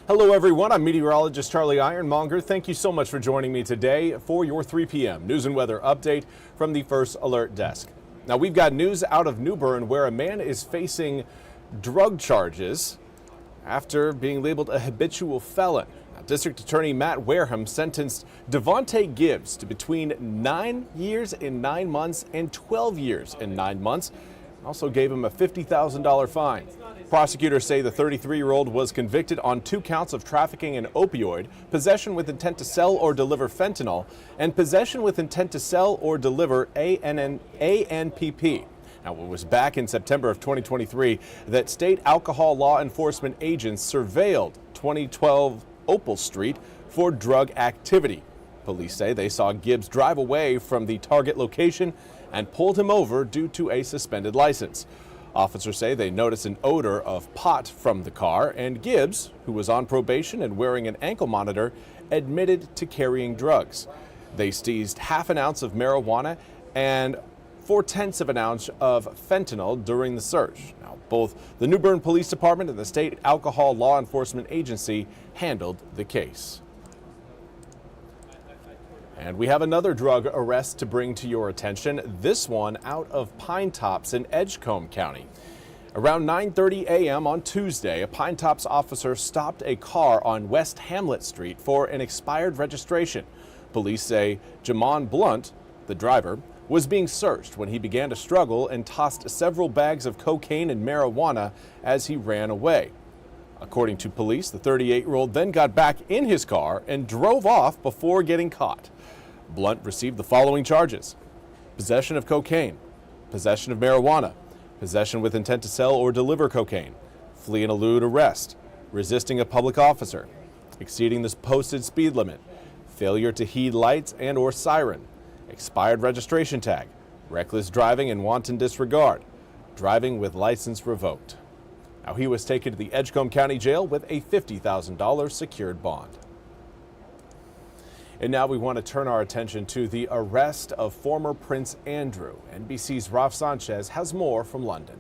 Hello everyone, I'm Meteorologist Charlie Ironmonger. Thank you so much for joining me today for your 3 p.m. news and weather update from the First Alert Desk. Now we've got news out of New Bern where a man is facing drug charges after being labeled a habitual felon. Now, District Attorney Matt Wareham sentenced Devontae Gibbs to between 9 years and 9 months and 12 years and 9 months. Also gave him a $50,000 fine. Prosecutors say the 33-year-old was convicted on 2 counts of trafficking an opioid, possession with intent to sell or deliver fentanyl, and possession with intent to sell or deliver ANPP. Now, it was back in September of 2023 that state alcohol law enforcement agents surveilled 2012 Opal Street for drug activity. Police say they saw Gibbs drive away from the target location and pulled him over due to a suspended license. Officers say they noticed an odor of pot from the car, and Gibbs, who was on probation and wearing an ankle monitor, admitted to carrying drugs. They seized half an ounce of marijuana and 0.4 of an ounce of fentanyl during the search. Now, both the New Bern Police Department and the State Alcohol Law Enforcement Agency handled the case. And we have another drug arrest to bring to your attention, this one out of Pine Tops in Edgecombe County. Around 9:30 a.m. on Tuesday, a Pine Tops officer stopped a car on West Hamlet Street for an expired registration. Police say Jamon Blunt, the driver, was being searched when he began to struggle and tossed several bags of cocaine and marijuana as he ran away. According to police, the 38-year-old then got back in his car and drove off before getting caught. Blunt received the following charges: possession of cocaine, possession of marijuana, possession with intent to sell or deliver cocaine, flee and elude arrest, resisting a public officer, exceeding the posted speed limit, failure to heed lights and or siren, expired registration tag, reckless driving and wanton disregard, driving with license revoked. Now, he was taken to the Edgecombe County Jail with a $50,000 secured bond. And now we want to turn our attention to the arrest of former Prince Andrew. NBC's Ralph Sanchez has more from London.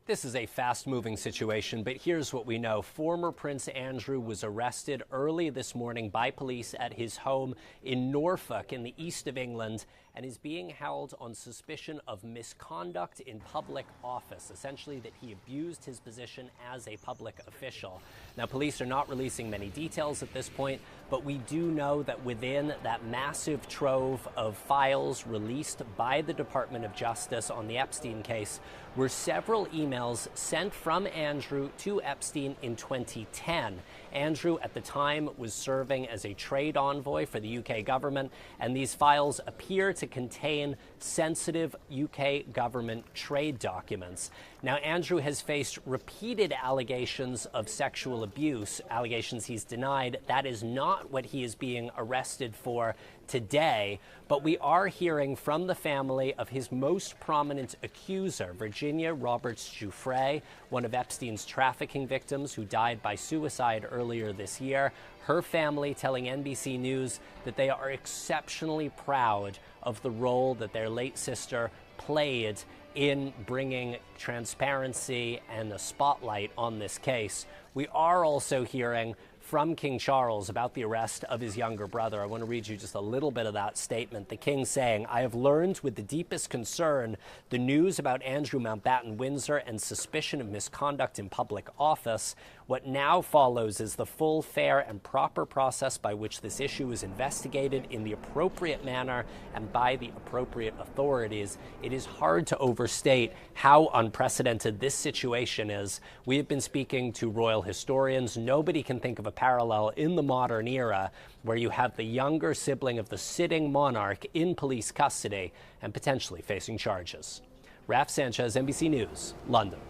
This is a fast-moving situation, but here's what we know. Former Prince Andrew was arrested early this morning by police at his home in Norfolk in the east of England and is being held on suspicion of misconduct in public office, essentially that he abused his position as a public official. Now, police are not releasing many details at this point, but we do know that within that massive trove of files released by the Department of Justice on the Epstein case were several emails sent from Andrew to Epstein in 2010. Andrew, at the time, was serving as a trade envoy for the UK government, and these files appear to contain sensitive UK government trade documents. Now, Andrew has faced repeated allegations of sexual abuse, allegations he's denied. That is not what he is being arrested for today, but we are hearing from the family of his most prominent accuser, Virginia Roberts-Giuffre, one of Epstein's trafficking victims who died by suicide earlier this year. Her family telling NBC News that they are exceptionally proud of the role that their late sister played in bringing transparency and a spotlight on this case. We are also hearing from King Charles about the arrest of his younger brother. I want to read you just a little bit of that statement. The King saying, "I have learned with the deepest concern the news about Andrew Mountbatten Windsor and suspicion of misconduct in public office. What now follows is the full, fair, and proper process by which this issue is investigated in the appropriate manner and by the appropriate authorities." It is hard to overstate how unprecedented this situation is. We have been speaking to royal historians. Nobody can think of a parallel in the modern era where you have the younger sibling of the sitting monarch in police custody and potentially facing charges. Ralph Sanchez, NBC News, London.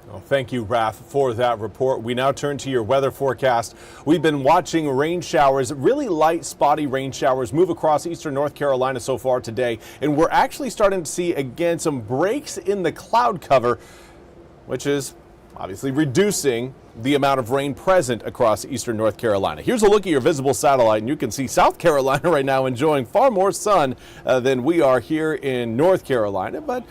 Well, thank you, Raf, for that report. We now turn to your weather forecast. We've been watching rain showers, really light, spotty rain showers move across eastern North Carolina so far today. And we're actually starting to see, again, some breaks in the cloud cover, which is obviously reducing the amount of rain present across eastern North Carolina. Here's a look at your visible satellite, and you can see South Carolina right now enjoying far more sun than we are here in North Carolina. But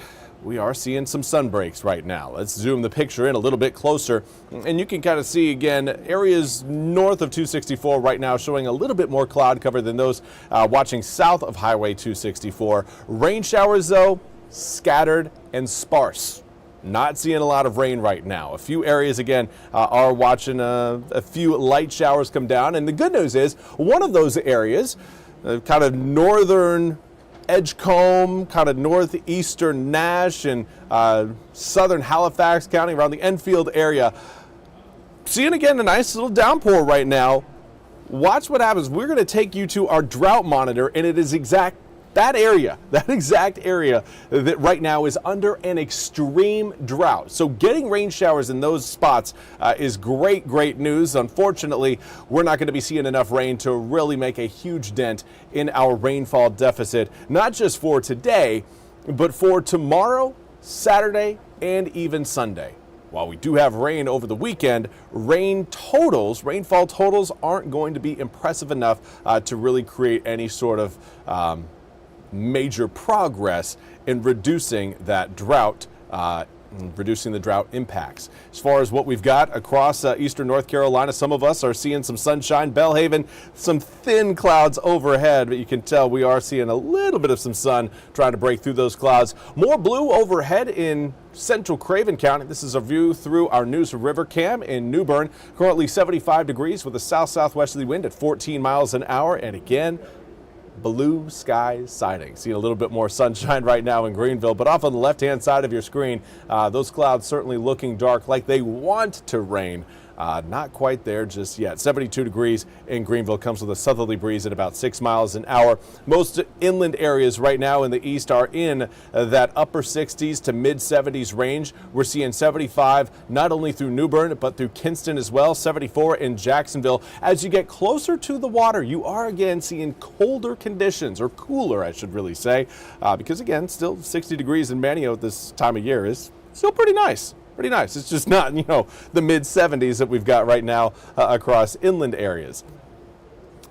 we are seeing some sun breaks right now. Let's zoom the picture in a little bit closer, and you can kind of see again areas north of 264 right now showing a little bit more cloud cover than those watching south of Highway 264. Rain showers though, scattered and sparse. Not seeing a lot of rain right now. A few areas again are watching a few light showers come down, and the good news is one of those areas, kind of northern Edgecombe, kind of northeastern Nash and southern Halifax County around the Enfield area. Seeing again a nice little downpour right now. Watch what happens. We're going to take you to our drought monitor, and it is that exact area that right now is under an extreme drought. So getting rain showers in those spots is great news. Unfortunately, we're not going to be seeing enough rain to really make a huge dent in our rainfall deficit, not just for today, but for tomorrow, Saturday, and even Sunday. While we do have rain over the weekend, rainfall totals aren't going to be impressive enough to really create any sort of major progress in reducing that drought, reducing the drought impacts. As far as what we've got across eastern North Carolina, some of us are seeing some sunshine. Belhaven, some thin clouds overhead, but you can tell we are seeing a little bit of some sun trying to break through those clouds. More blue overhead in central Craven County. This is a view through our News River Cam in New Bern. Currently 75 degrees with a south-southwesterly wind at 14 miles an hour. And again, blue sky sighting. Seeing a little bit more sunshine right now in Greenville, but off on the left-hand side of your screen, those clouds certainly looking dark, like they want to rain. Not quite there just yet. 72 degrees in Greenville, comes with a southerly breeze at about 6 miles an hour. Most inland areas right now in the east are in that upper 60s to mid 70s range. We're seeing 75 not only through New Bern but through Kinston as well. 74 in Jacksonville. As you get closer to the water, you are again seeing colder conditions, or cooler I should really say, because again, still 60 degrees in Manio at this time of year is still pretty nice. Pretty nice. It's just not, the mid 70s that we've got right now across inland areas.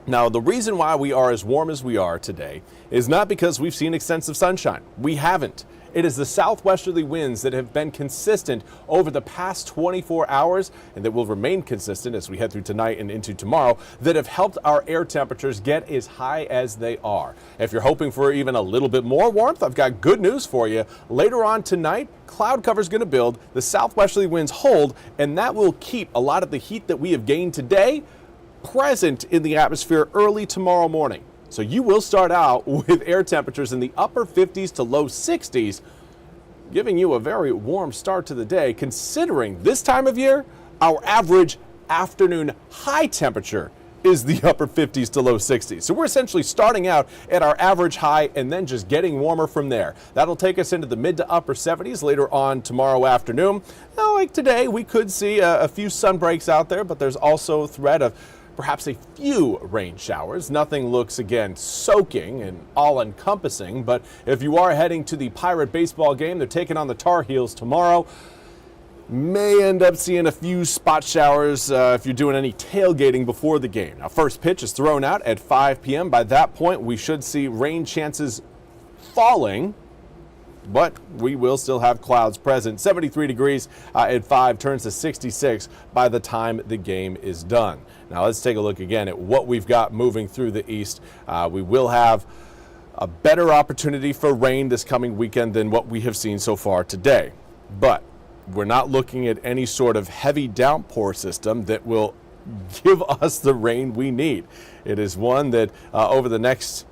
Now, the reason why we are as warm as we are today is not because we've seen extensive sunshine. We haven't. It is the southwesterly winds that have been consistent over the past 24 hours and that will remain consistent as we head through tonight and into tomorrow that have helped our air temperatures get as high as they are. If you're hoping for even a little bit more warmth, I've got good news for you. Later on tonight, cloud cover is going to build, the southwesterly winds hold, and that will keep a lot of the heat that we have gained today present in the atmosphere early tomorrow morning. So you will start out with air temperatures in the upper 50s to low 60s, giving you a very warm start to the day, considering this time of year, our average afternoon high temperature is the upper 50s to low 60s. So we're essentially starting out at our average high and then just getting warmer from there. That'll take us into the mid to upper 70s later on tomorrow afternoon. Now, like today, we could see a few sun breaks out there, but there's also a threat of perhaps a few rain showers. Nothing looks, again, soaking and all-encompassing, but if you are heading to the Pirate baseball game, they're taking on the Tar Heels tomorrow. May end up seeing a few spot showers if you're doing any tailgating before the game. Now, first pitch is thrown out at 5 p.m. By that point, we should see rain chances falling, but we will still have clouds present. 73 degrees at 5 turns to 66 by the time the game is done. Now let's take a look again at what we've got moving through the east. We will have a better opportunity for rain this coming weekend than what we have seen so far today. But we're not looking at any sort of heavy downpour system that will give us the rain we need. It is one that over the next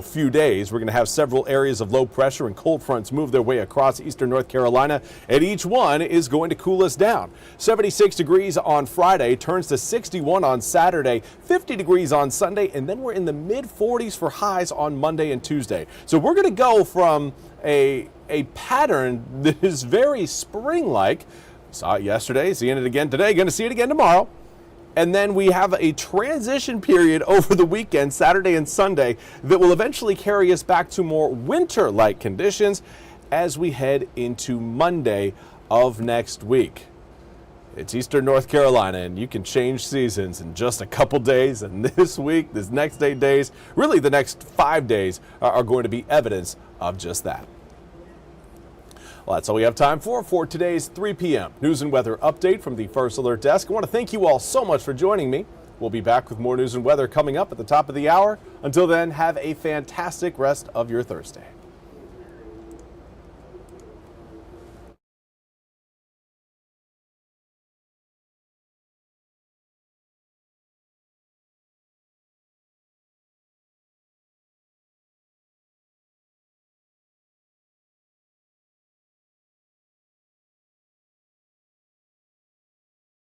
few days, we're going to have several areas of low pressure and cold fronts move their way across eastern North Carolina, and each one is going to cool us down. 76 degrees on Friday, turns to 61 on Saturday, 50 degrees on Sunday, and then we're in the mid 40s for highs on Monday and Tuesday. So we're going to go from a pattern that is very spring-like. Saw it yesterday, seeing it again today, going to see it again tomorrow. And then we have a transition period over the weekend, Saturday and Sunday, that will eventually carry us back to more winter-like conditions as we head into Monday of next week. It's eastern North Carolina, and you can change seasons in just a couple days. And this week, this next 8 days, really the next 5 days are going to be evidence of just that. Well, that's all we have time for today's 3 p.m. news and weather update from the First Alert Desk. I want to thank you all so much for joining me. We'll be back with more news and weather coming up at the top of the hour. Until then, have a fantastic rest of your Thursday.